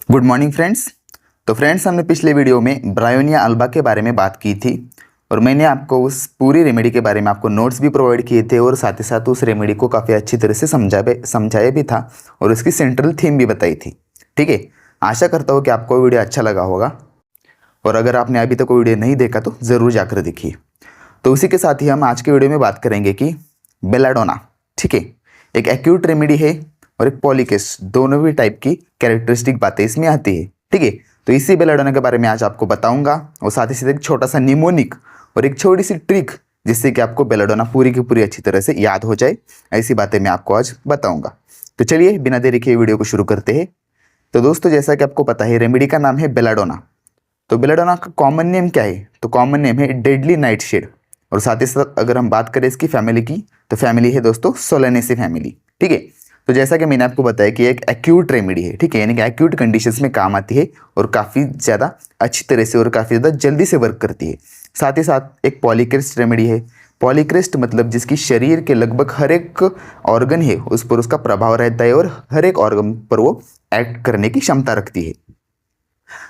Good morning friends. तो friends, हमने पिछले वीडियो में ब्रायोनिया अल्बा के बारे में बात की थी और मैंने आपको उस पूरी रेमेडी के बारे में आपको नोट्स भी प्रोवाइड किए थे और साथ ही साथ उस रेमेडी को काफ़ी अच्छी तरह से समझाया भी था और उसकी सेंट्रल थीम भी बताई थी। ठीक है, आशा करता हूँ कि आपको वीडियो अच्छा लगा होगा और अगर आपने अभी तक वीडियो नहीं देखा तो ज़रूर जाकर देखिए। तो उसी के साथ ही हम आज के वीडियो में बात करेंगे कि बेलाडोना, ठीक है, एक एक्यूट रेमेडी है और एक पॉलीकेस, दोनों भी टाइप की कैरेक्टरिस्टिक बातें इसमें आती है। ठीक है, तो इसी बेलाडोना के बारे में आज आपको बताऊंगा और साथ ही साथ एक छोटा सा निमोनिक और एक छोटी सी ट्रिक जिससे कि आपको बेलाडोना पूरी की पूरी अच्छी तरह से याद हो जाए, ऐसी बातें मैं आपको आज बताऊंगा। तो चलिए बिना देरी के वीडियो को शुरू करते हैं। तो दोस्तों, जैसा कि आपको पता है, रेमेडी का नाम है बेलाडोना। तो बेलाडोना का कॉमन नेम क्या है? तो कॉमन नेम है डेडली नाइटशेड और साथ ही साथ अगर हम बात करें इसकी फैमिली की तो फैमिली है दोस्तों सोलेनेसी फैमिली। ठीक है, तो जैसा कि मैंने आपको बताया कि एक एक्यूट रेमेडी है, ठीक है, यानी कि एक्यूट कंडीशंस में काम आती है और काफ़ी ज़्यादा अच्छी तरह से और काफ़ी ज़्यादा जल्दी से वर्क करती है। साथ ही साथ एक पॉलीक्रिस्ट रेमेडी है। पॉलीक्रिस्ट मतलब जिसकी शरीर के लगभग हर एक ऑर्गन है उस पर उसका प्रभाव रहता है और हर एक ऑर्गन पर वो एक्ट करने की क्षमता रखती है।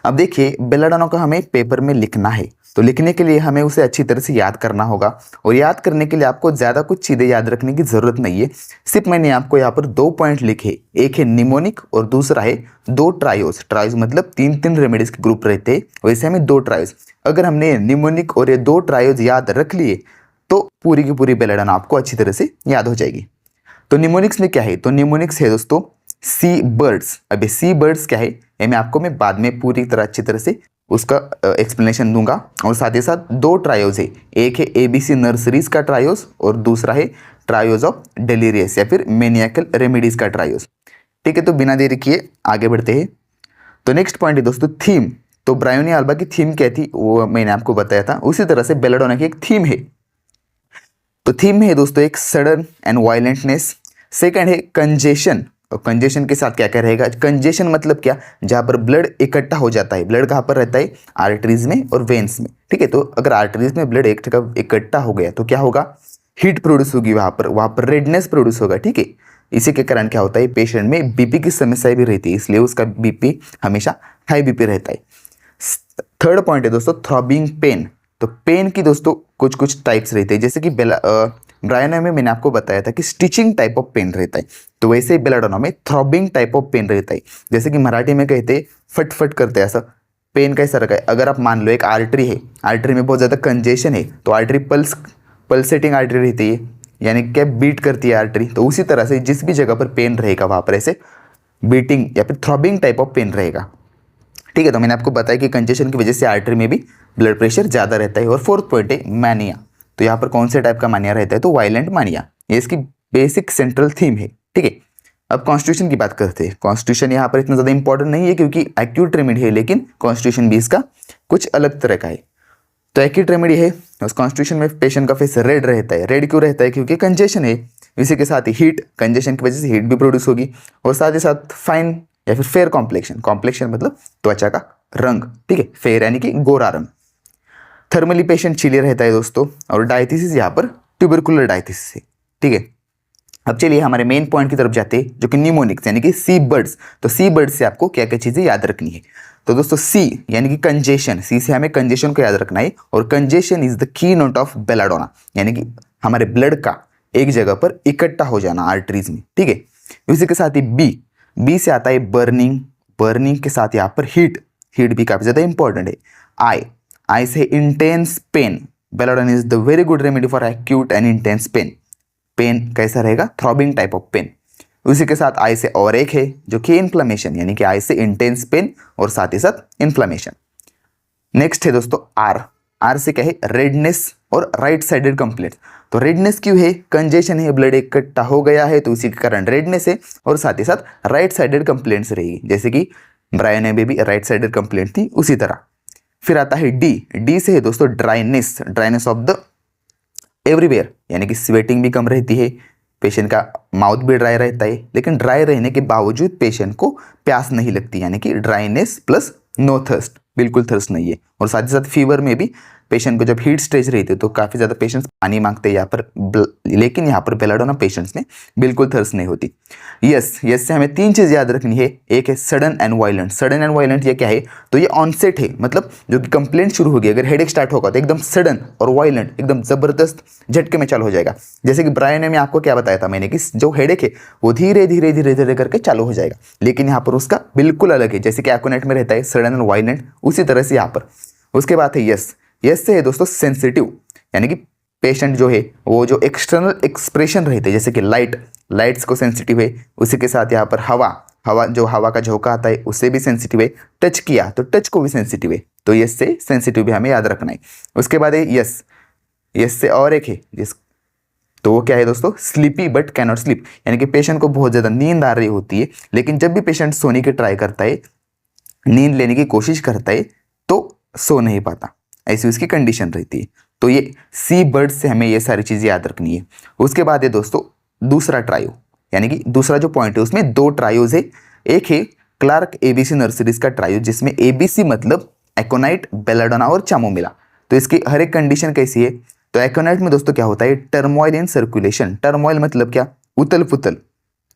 अब देखिए, बेलाडोना को हमें पेपर में लिखना है, तो लिखने के लिए हमें उसे अच्छी तरह से याद करना होगा और याद करने के लिए आपको ज़्यादा कुछ चीज़ें याद रखने की ज़रूरत नहीं है। सिर्फ मैंने आपको यहाँ पर 2 पॉइंट लिखे, एक है निमोनिक और दूसरा है 2 ट्रायोज। ट्रायोज मतलब 3-3 रेमेडीज के ग्रुप रहते हैं, वैसे हमें 2 ट्रायोज। अगर हमने निमोनिक और ये 2 ट्रायोज याद रख लिए तो पूरी की पूरी बेलाडोना आपको अच्छी तरह से याद हो जाएगी। तो निमोनिक्स में क्या है? तो निमोनिक्स है दोस्तों सी बर्ड्स। अभी सी बर्ड्स क्या है ये मैं बाद में पूरी तरह अच्छी तरह से उसका एक्सप्लेनेशन दूंगा। और साथ ही साथ 2 ट्रायोज है, एक है एबीसी नर्सरीज का ट्रायोज और दूसरा है ट्रायोज ऑफ डेलीरियस या फिर मेनियाकल रेमेडीज का ट्रायोज। ठीक है, तो बिना देरी किए आगे बढ़ते हैं। तो नेक्स्ट पॉइंट है दोस्तों थीम। तो ब्रायोनिया अल्बा की थीम क्या थी वो मैंने आपको बताया था, उसी तरह से बेलाडोना की एक थीम है। तो थीम में है दोस्तों एक सडन एंड वायलेंटनेस, सेकंड है कंजेशन। और कंजेशन के साथ क्या क्या रहेगा? कंजेशन मतलब क्या? जहाँ पर ब्लड इकट्ठा हो जाता है। ब्लड कहाँ पर रहता है? आर्टरीज में और वेन्स में। ठीक है, तो अगर आर्टरीज में ब्लड एक जगह इकट्ठा हो गया तो क्या होगा? हीट प्रोड्यूस होगी, वहाँ पर रेडनेस प्रोड्यूस होगा। ठीक है, इसी के कारण क्या होता है, पेशेंट में बीपी की समस्या भी रहती है, इसलिए उसका बीपी हमेशा हाई बीपी रहता है। थर्ड पॉइंट है दोस्तों थ्रॉबिंग पेन। तो पेन की दोस्तों कुछ कुछ टाइप्स रहते हैं, जैसे कि ब्रायोनिया में मैंने आपको बताया था कि स्टिचिंग टाइप ऑफ पेन रहता है, तो वैसे ही बेलाडोना में थ्रॉबिंग टाइप ऑफ पेन रहता है। जैसे कि मराठी में कहते हैं फट फट करते हैं, ऐसा पेन कैसा रखा है? अगर आप मान लो एक आर्टरी है, आर्टरी में बहुत ज़्यादा कंजेशन है तो आर्टरी पल्सेटिंग आर्टरी रहती है, यानी क्या बीट करती है आर्टरी। तो उसी तरह से जिस भी जगह पर पेन रहेगा वहाँ पर ऐसे बीटिंग या फिर थ्रॉबिंग टाइप ऑफ पेन रहेगा। ठीक है, तो मैंने आपको बताया कि कंजेशन की वजह से आर्टरी में भी ब्लड प्रेशर ज़्यादा रहता है। और फोर्थ पॉइंट है मैनिया। तो यहाँ पर कौन से टाइप का मानिया रहता है? तो वायलेंट मानिया, ये इसकी बेसिक सेंट्रल थीम है। ठीक है, अब कॉन्स्टिट्यूशन की बात करते हैं। कॉन्स्टिट्यूशन यहाँ पर इतना ज़्यादा इंपॉर्टेंट नहीं है क्योंकि एक्यूट रेमेडी है, लेकिन कॉन्स्टिट्यूशन भी इसका कुछ अलग तरह का है। तो एक्यूट रेमेडी है, उस कॉन्स्टिट्यूशन में पेशेंट का फेस रेड रहता है। रेड क्यों रहता है? क्योंकि कंजेशन है। इसी के साथ ही हीट, कंजेशन की वजह से हीट भी प्रोड्यूस होगी। और साथ ही साथ फाइन या फिर फेयर कॉम्प्लेक्शन, कॉम्प्लेक्शन मतलब त्वचा का रंग। ठीक है, फेयर यानी कि गोरा रंग। थर्मली पेशेंट चिली रहता है दोस्तों। और डायथिसिस यहाँ पर ट्यूबरकुलर डायथिसिस है। ठीक है, अब चलिए हमारे मेन पॉइंट की तरफ जाते हैं जो कि निमोनिक्स यानी कि सी बर्ड्स। तो सी बर्ड्स से आपको क्या क्या चीज़ें याद रखनी है? तो दोस्तों सी यानी कि कंजेशन, सी से हमें कंजेशन को याद रखना है और congestion is the key note of belladonna, यानी कि हमारे ब्लड का एक जगह पर इकट्ठा हो जाना आर्टरीज में। ठीक है, इसी के साथ ही बी से आता है बर्निंग। बर्निंग के साथ यहाँ पर हीट भी काफ़ी ज़्यादा इंपॉर्टेंट है। आई से intense pain. Belladonna is the very good remedy for acute and intense pain. Pain कैसा रहेगा? Throbbing type of pain. उसी के साथ आई से और एक है जो कि इन्फ्लेमेशन, यानी कि आई से इंटेंस पेन और साथ ही साथ इन्फ्लेमेशन। नेक्स्ट है दोस्तों आर से क्या है? रेडनेस और राइट साइडेड कंप्लेंट। तो रेडनेस क्यों है? कंजेशन है, ब्लड इकट्ठा हो गया है तो उसी के कारण रेडनेस है। और साथ ही साथ राइट साइडेड कंप्लेंट्स रहेगी, जैसे कि ब्रायोनिया में भी राइट साइडेड कंप्लेंट थी उसी तरह। फिर आता है डी से है दोस्तों ड्राइनेस ऑफ द एवरीवेयर, यानी कि स्वेटिंग भी कम रहती है, पेशेंट का माउथ भी ड्राई रहता है, लेकिन ड्राई रहने के बावजूद पेशेंट को प्यास नहीं लगती, यानी कि ड्राइनेस प्लस नो थर्स्ट, बिल्कुल थर्स्ट नहीं है। और साथ ही साथ फीवर में भी पेशेंट को जब हीट स्टेज रहती है तो काफ़ी ज़्यादा पेशेंट्स पानी मांगते हैं यहाँ पर, लेकिन यहाँ पर बेलाडोना पेशेंट्स में बिल्कुल थर्स्ट नहीं होती। यस से हमें 3 चीज़ याद रखनी है। एक है sudden and violent. Sudden and violent ये क्या है, तो ये ऑनसेट है, मतलब जो कि कंप्लेंट शुरू होगी, अगर हेडेक स्टार्ट होगा तो एकदम सडन और वायलेंट, एकदम ज़बरदस्त झटके में चालू हो जाएगा। जैसे कि ब्रायन ने आपको क्या बताया था मैंने कि जो हेडेक है वो धीरे धीरे धीरे धीरे करके चालू हो जाएगा, लेकिन यहाँ पर उसका बिल्कुल अलग है। जैसे कि एक्रोनेट में रहता है सडन एंड वायलेंट, उसी तरह से यहाँ पर। उसके बाद है यस से है दोस्तों सेंसिटिव, यानी कि पेशेंट जो है वो जो एक्सटर्नल एक्सप्रेशन रहते हैं, जैसे कि लाइट्स को सेंसिटिव है। उसी के साथ यहाँ पर हवा का झोंका आता है उससे भी सेंसिटिव है। टच किया तो टच को भी सेंसिटिव है, तो यस से सेंसिटिव भी हमें याद रखना है। उसके बाद है यस से और एक है तो वो क्या है दोस्तों, स्लीपी बट कैनॉट स्लीप, यानी कि पेशेंट को बहुत ज़्यादा नींद आ रही होती है, लेकिन जब भी पेशेंट सोने की ट्राई करता है, नींद लेने की कोशिश करता है तो सो नहीं पाता, ऐसी उसकी कंडीशन रहती है। तो ये सी बर्ड से हमें ये सारी चीज़ें याद रखनी है। उसके बाद है दोस्तों दूसरा ट्रायो, यानी कि दूसरा जो पॉइंट है उसमें 2 ट्रायोज है। एक है क्लार्क एबीसी नर्सरीज का ट्रायो, जिसमें एबीसी मतलब एकोनाइट, बेलाडोना और चामोमिला। तो इसकी हर एक कंडीशन कैसी है, तो एकोनाइट में दोस्तों क्या होता है, टर्मोइल इन सर्कुलेशन। टर्मोइल मतलब क्या, उतल पुतल,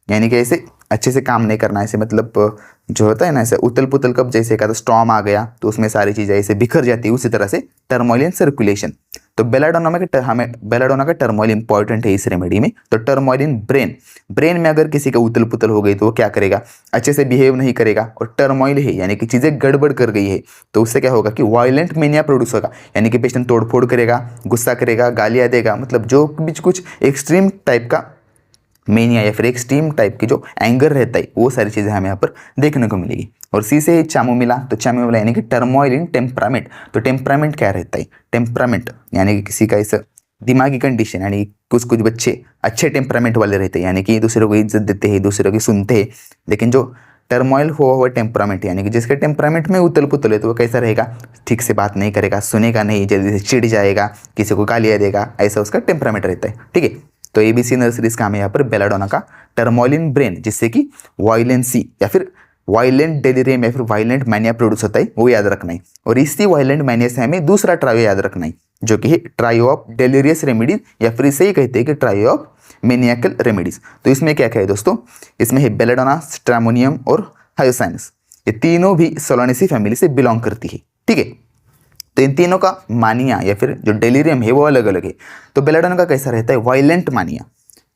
यानी कि ऐसे अच्छे से काम नहीं करना, ऐसे मतलब जो होता है ना, ऐसे उतल पुतल, कब जैसे का स्टॉर्म आ गया तो उसमें सारी चीज़ें ऐसे बिखर जाती है, उसी तरह से टर्मोइल इन सर्कुलेशन। तो बेलाडोना का टर्मोइल इंपॉर्टेंट है इस रेमेडी में। तो टर्मोइल इन ब्रेन में अगर किसी का उतल पुतल हो गई तो वो क्या करेगा, अच्छे से बिहेव नहीं करेगा, और टर्मोइल है यानी कि चीज़ें गड़बड़ कर गई है, तो उससे क्या होगा कि वायलेंट मेनिया प्रोड्यूस होगा, यानी कि पेशेंट तोड़फोड़ करेगा, गुस्सा करेगा, गालियाँ देगा, मतलब जो भी कुछ एक्सट्रीम टाइप का मेनिया या फिर एक्सट्रीम टाइप की जो एंगर रहता है, वो सारी चीज़ें हमें यहाँ पर देखने को मिलेगी। और सी से चामोमिला, तो चामोमिला यानी कि टर्मोइल इन टेम्परामेंट। तो टेम्परामेंट क्या रहता है, टेम्परामेंट यानी कि किसी का ऐसा दिमागी कंडीशन, यानी कुछ बच्चे अच्छे टेम्परामेंट वाले रहते हैं, यानी कि दूसरों को इज्जत देते हैं, दूसरों की सुनते हैं, लेकिन जो टर्मोइल हुआ टेम्परामेंट, यानी कि जिसके टेम्परामेंट में उतल पुतल है, तो वो कैसा रहेगा, ठीक से बात नहीं करेगा, सुनेगा नहीं, जल्दी से चिढ़ जाएगा, किसी को गालियाँ देगा, ऐसा उसका टेम्परामेंट रहता है। ठीक है, तो एबीसी नर्सरीज का हमें यहाँ पर बेलाडोना का टर्मोइल इन ब्रेन, जिससे कि वायलेंसी या फिर वायलेंट डेलिरियम या फिर वायलेंट मैनिया प्रोड्यूस होता है, वो याद रखना है। और इसी वायलेंट मैनिया से हमें दूसरा ट्रायो याद रखना है, जो कि है ट्रायो ऑफ डेलिरियस रेमेडीज, या फिर इसे ही कहते हैं कि ट्रायो ऑफ मेनियाकल रेमेडीज। तो इसमें क्या क्या है दोस्तों, इसमें है बेलाडोना, स्ट्रामोनियम और हायोसाइनस। ये तीनों भी सोलानेसी फैमिली से बिलोंग करती है। ठीक है, तो इन तीनों का मानिया या फिर जो डेलिरियम है वो अलग अलग है। तो बेलाडोना का कैसा रहता है, वायलेंट मानिया,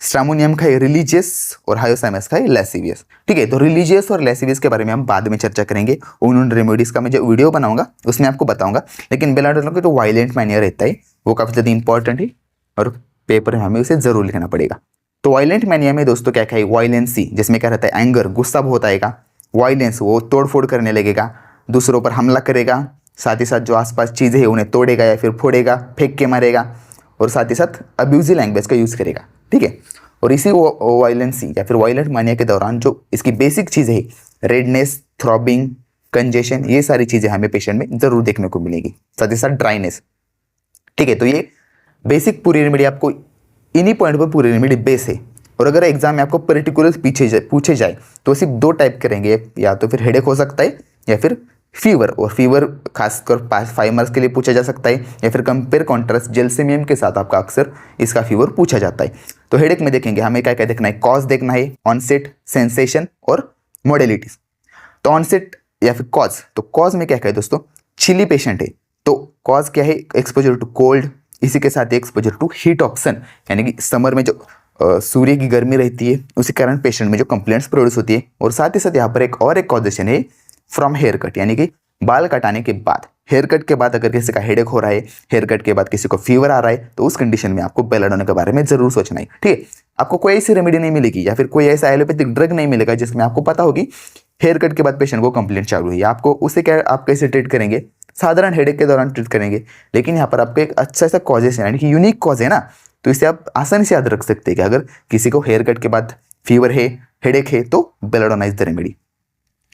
स्ट्रामोनियम का है रिलीजियस और हायोसाइनस का है लैसिवियस। ठीक है, तो रिलीजियस और लैसिवियस के बारे में हम बाद में चर्चा करेंगे, उन रेमेडीज का मैं जो वीडियो बनाऊंगा उसमें आपको बताऊंगा। लेकिन बेलाडोना का जो वायलेंट मानिया रहता है वो काफ़ी ज़्यादा इंपॉर्टेंट है और पेपर में हमें उसे ज़रूर लिखना पड़ेगा। तो वायलेंट मानिया में दोस्तों क्या क्या है, वायलेंसी जिसमें क्या रहता है, एंगर, गुस्सा बहुत आएगा, वायलेंस वो तोड़फोड़ करने लगेगा, दूसरों पर हमला करेगा, साथ ही साथ जो आसपास चीज़ें हैं उन्हें तोड़ेगा या फिर फोड़ेगा, फेंक के मारेगा, और साथ ही साथ अब्यूजिव लैंग्वेज का यूज़ करेगा। ठीक है, और इसी वायलेंसी या फिर वायलेंट मानिया के दौरान जो इसकी बेसिक चीज़ें है, रेडनेस, थ्रॉबिंग, कंजेशन, ये सारी चीज़ें हमें पेशेंट में ज़रूर देखने को मिलेगी, साथ ही साथ ड्राइनेस। ठीक है, तो ये बेसिक पूरी रेमेडी आपको इन्हीं पॉइंट पर पूरी रेमेडी बेस है। और अगर एग्जाम में आपको पर्टिकुलर पूछे जाए तो सिर्फ 2 टाइप करेंगे, या तो फिर हेडेक हो सकता है या फिर फीवर। और फीवर खासकर 5 मार्क्स के लिए पूछा जा सकता है, या फिर कंपेयर कॉन्ट्रास्ट जेल्सिमियम के साथ आपका अक्सर इसका फीवर पूछा जाता है। तो हेडेक में देखेंगे हमें क्या क्या देखना है, कॉज देखना है, ऑनसेट, सेंसेशन और मॉडलिटीज। तो ऑनसेट या फिर कॉज, तो कॉज में क्या क्या है दोस्तों, चिली पेशेंट है तो कॉज क्या है, एक्सपोजर टू कोल्ड, इसी के साथ एक्सपोजर टू हीट ऑप्शन, यानी कि समर में जो सूर्य की गर्मी रहती है उसी कारण पेशेंट में जो कंप्लेंट्स प्रोड्यूस होती है। और साथ ही साथ यहाँ पर एक और कॉजेशन है फ्रॉम हेयर कट, यानी कि बाल कटाने के बाद, हेयर कट के बाद अगर किसी का हेडेक हो रहा है, हेयर कट के बाद किसी को फीवर आ रहा है, तो उस कंडीशन में आपको बेलाडोना के बारे में जरूर सोचना है। ठीक है, आपको कोई ऐसी रेमेडी नहीं मिलेगी या फिर कोई ऐसा एलोपैथिक ड्रग नहीं मिलेगा जिसमें आपको पता होगी हेयर कट के बाद पेशेंट को कंप्लेंट चालू हुई, आपको उसे क्या आप कैसे ट्रीट करेंगे, साधारण हेडेक के दौरान ट्रीट करेंगे। लेकिन यहाँ पर आपको एक अच्छा सा कॉजेस है, यानी कि यूनिक कॉज है ना, तो इसे आप आसानी से याद रख सकते हैं कि अगर किसी को हेयर कट के बाद फीवर है, हेडेक है, तो belladonna is the remedy.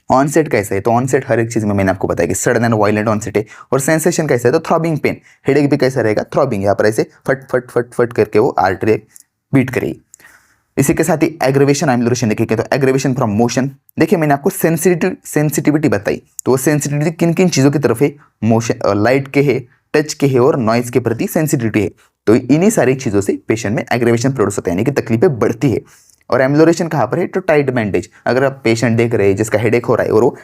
Onset कैसा है, तो ऑनसेट हर एक चीज़ में मैंने आपको बताया कि सडन एंड वायलेंट ऑनसेट है। और सेंसेशन कैसा है, तो थ्रॉबिंग पेन, हेडेक भी कैसा रहेगा, थ्रॉबिंग, यहाँ पर ऐसे फट फट फट फट करके वो आर्टरी बीट करेगी। इसी के साथ ही एग्रेवेशन एम्यूलेशन देखेंगे, तो एग्रेवेशन फ्रॉम मोशन, देखिए मैंने आपको सेंसिटिविटी बताई, तो वो सेंसिटिविटी किन किन चीज़ों की तरफ है, मोशन, लाइट के है, टच के है और नॉइज के प्रति सेंसिटिविटी है। तो इन्हीं सारी चीज़ों से पेशेंट में एग्रेवेशन प्रोड्यूस होता है, यानी कि तकलीफें बढ़ती है। और एम्बुलेशन कहाँ पर है? तो टाइट बैंडेज। अगर आप पेशेंट देख रहे हैं जिसका हेडेक हो रहा है और वो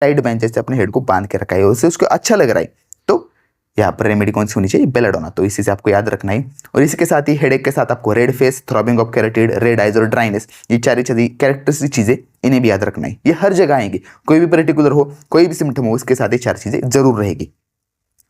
टाइट बैंडेज से अपने हेड को बांध के रखा है, उससे उसको अच्छा लग रहा है, तो यहाँ पर रेमेडी कौन सी होनी चाहिए? बेलाडोना। तो इसी से आपको याद रखना है। और इसी के साथ ही हेडेक के साथ आपको red face, throbbing of carotid, red eyes और ड्राइनेस, ये चार कैरेक्टरिस्टिक चीजें, इन्हें भी याद रखना है। ये हर जगह आएंगी, कोई भी पर्टिकुलर हो, कोई भी सिम्टम हो, उसके साथ ये चार चीजें जरूर रहेगी।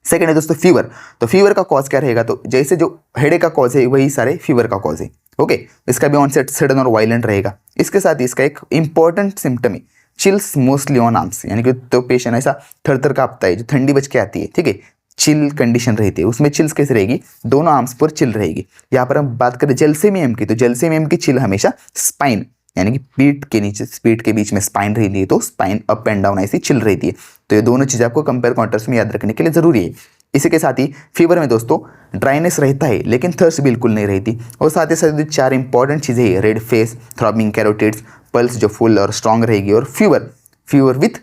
सेकंड है दोस्तों फीवर। तो फीवर का कॉज क्या रहेगा? तो जैसे जो हेडेक का कॉज है वही सारे फीवर का कॉज है। ओके, इसका भी ऑनसेट सडन और वायलेंट रहेगा। इसके साथ ही इसका एक इंपॉर्टेंट सिम्टम है चिल्स मोस्टली ऑन आर्म्स, यानी कि तो पेशेंट ऐसा थर थर कांपता है, जो ठंडी बच के आती है, ठीक है, चिल कंडीशन रहती है, उसमें चिल्स कैसे रहेगी? दोनों आर्म्स पर चिल रहेगी। यहाँ पर हम बात करें जेल्सेमियम की, तो जेल्सेमियम की चिल हमेशा स्पाइन, यानी कि पीठ के नीचे, पीठ के बीच में स्पाइन रहती है, तो स्पाइन अप एंड डाउन ऐसी चिल रहती है। तो ये दोनों चीज़ें आपको कंपेयर कॉन्ट्रास्ट में याद रखने के लिए जरूरी है। इसी के साथ ही फीवर में दोस्तों ड्राइनेस रहता है लेकिन थर्स्ट बिल्कुल नहीं रहती। और साथ ही साथ चार इंपॉर्टेंट चीज़ें हैं, रेड फेस, थ्रॉबिंग कैरोटिड्स, पल्स जो फुल और स्ट्रांग रहेगी, और फीवर विथ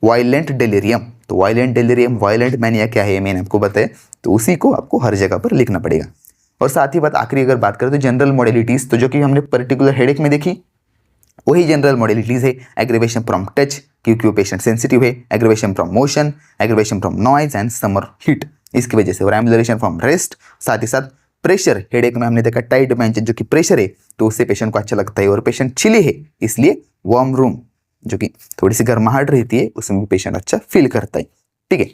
वायलेंट डेलिरियम। तो वायलेंट डेलिरियम, वायलेंट मैनिया क्या है मैंने आपको बताया, तो उसी को आपको हर जगह पर लिखना पड़ेगा। और साथ ही आखिरी अगर बात करें तो जनरल मॉडलिटीज, तो जो कि हमने पर्टिकुलर हेडेक में देखी वही जनरल मॉडलिटीज है। एग्रीवेशन फ्रॉम टच, क्योंकि वो पेशेंट सेंसिटिव है, aggravation from motion, aggravation from noise and summer heat, इसकी वजह से, और एम्बुलेशन फ्रॉम रेस्ट। साथ ही साथ प्रेशर, हेडेक में हमने देखा टाइट बेंच जो कि प्रेशर है, तो उससे पेशेंट को अच्छा लगता है, और पेशेंट चिली है इसलिए वार्म रूम, जो कि थोड़ी सी गर्माहट रहती है, उसमें भी पेशेंट अच्छा फील करता है। ठीक है,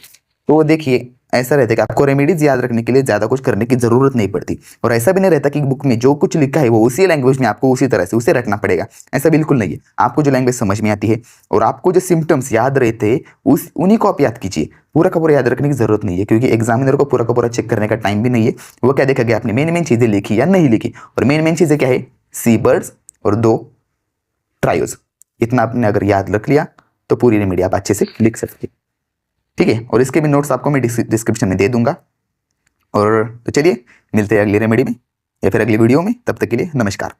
तो देखिए ऐसा रहता है कि आपको रेमेडीज याद रखने के लिए ज़्यादा कुछ करने की ज़रूरत नहीं पड़ती, और ऐसा भी नहीं रहता कि बुक में जो कुछ लिखा है वो उसी लैंग्वेज में आपको उसी तरह से उसे रखना पड़ेगा, ऐसा बिल्कुल नहीं है। आपको जो लैंग्वेज समझ में आती है और आपको जो सिम्टम्स याद रहते हैं उन्हीं को आप याद कीजिए, पूरा का पूरा याद रखने की जरूरत नहीं है, क्योंकि एग्जामिनर को पूरा का पूरा चेक करने का टाइम भी नहीं है। वो क्या देखेगा आपने मेन चीज़ें लिखी या नहीं लिखी, और मेन चीज़ें क्या है? सी बर्ड्स और 2 ट्रायोज। इतना आपने अगर याद रख लिया तो पूरी रेमेडी आप अच्छे से लिख सकते, ठीक है। और इसके भी नोट्स आपको मैं डिस्क्रिप्शन में दे दूंगा। और तो चलिए मिलते हैं अगली रेमेडी में या फिर अगली वीडियो में, तब तक के लिए नमस्कार।